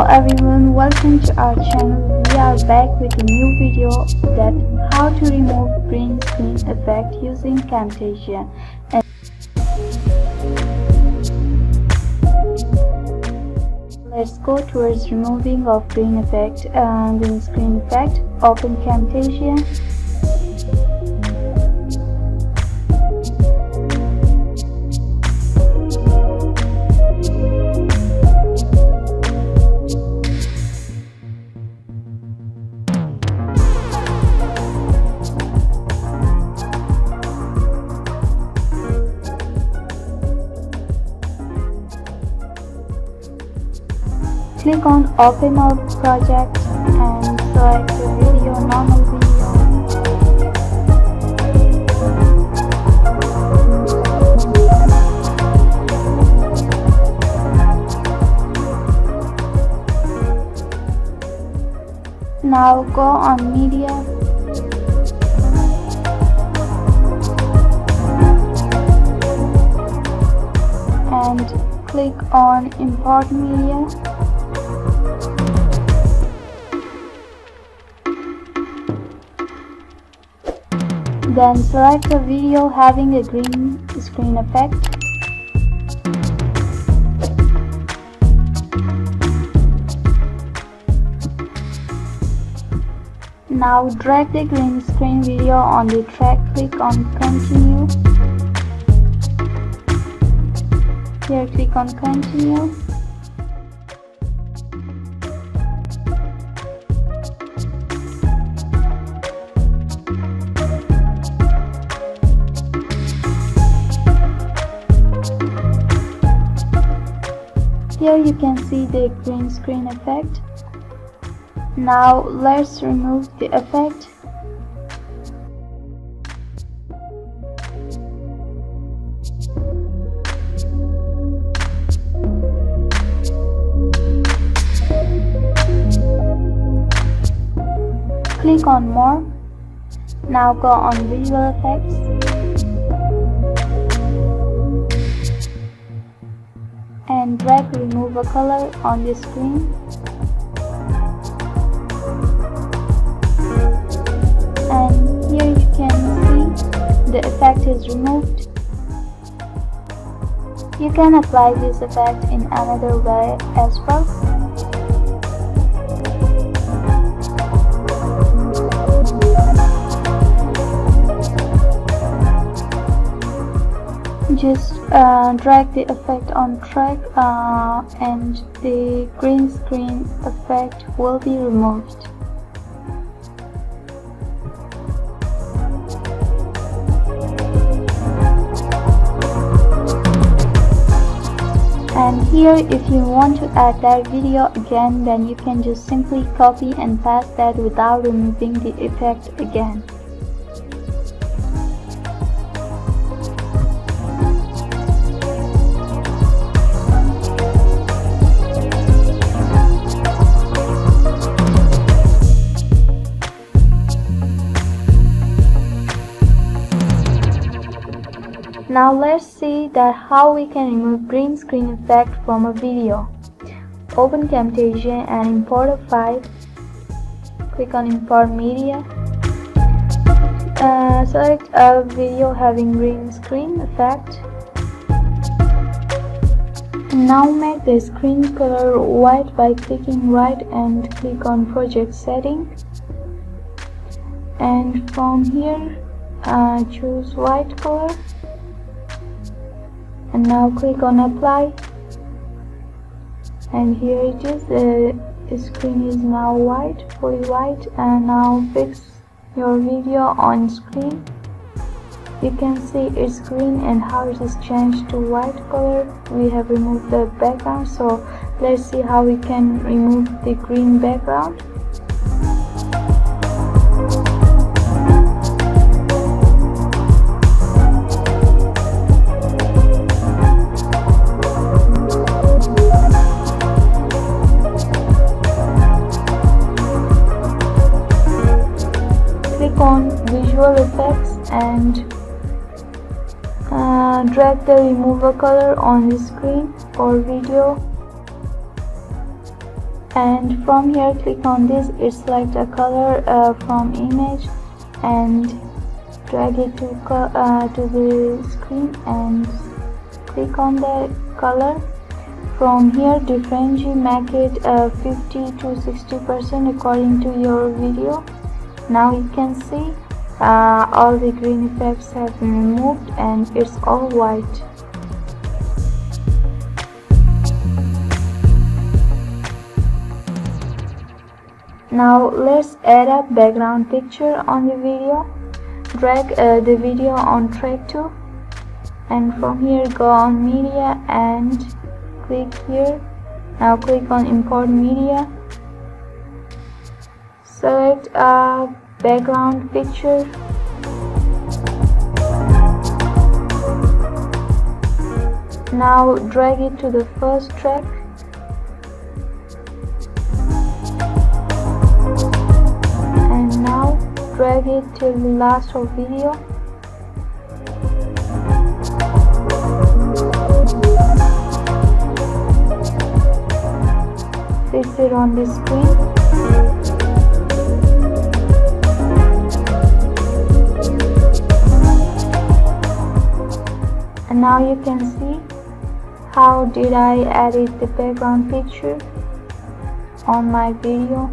Hello everyone, welcome to our channel. We are back with a new video that how to remove green screen effect using Camtasia. Let's go towards removing of green screen effect. Open Camtasia. Click on Open All Project and select the video, normal video. Now go on Media. And click on Import Media. Then select a video having a green screen effect. Now drag the green screen video on the track, click on Continue. Here click on Continue. Here you can see the green screen effect. Now let's remove the effect. Click on More. Now go on Visual Effects. And drag remove a color on the screen. And here you can see the effect is removed. You can apply this effect in another way as well. Just drag the effect on track and the green screen effect will be removed. And here if you want to add that video again, then you can just simply copy and paste that without removing the effect again. Now let's see that how we can remove green screen effect from a video. Open Camtasia and import a file. Click on Import Media. Select a video having green screen effect. Now make the screen color white by clicking right and click on Project Setting. And from here choose white color. And now click on Apply, and here it is, the screen is now white, fully white. And now fix your video on screen. You can see it's green and how it is changed to white color. We have removed the background, so let's see how we can remove the green background. On Visual Effects and drag the remover color on the screen for video and from here click on this, select a color from image and drag it to the screen and click on the color. From here differentiate, make it 50 to 60% according to your video. Now you can see all the green effects have been removed and it's all white. Now let's add a background picture on the video. Drag the video on track 2 and from here go on media and click here. Now click on import media, select a background picture, now drag it to the first track and now drag it till the last of video. Fix it on the screen. And now you can see how did I edit the background picture on my video.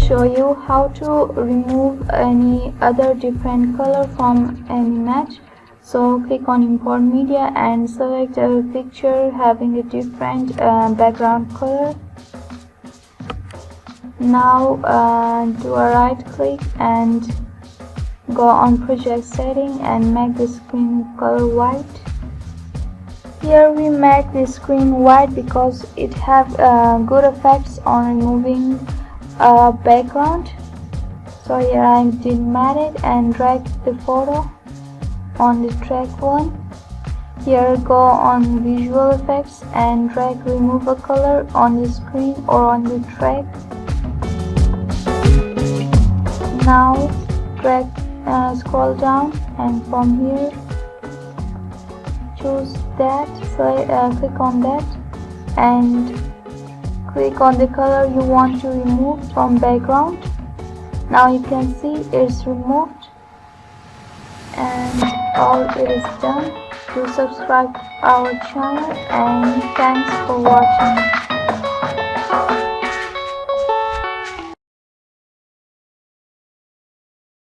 Show you how to remove any other different color from any image. So click on import media and select a picture having a different background color. Now do a right click and go on project setting and make the screen color white. Here we make the screen white because it have good effects on removing background. So here I did mat it and drag the photo on the track 1. Here go on visual effects and drag remove a color on the screen or on the track. Now drag scroll down and from here choose that, click on that and click on the color you want to remove from background. Now you can see it's removed and all it is done. Do subscribe our channel and thanks for watching.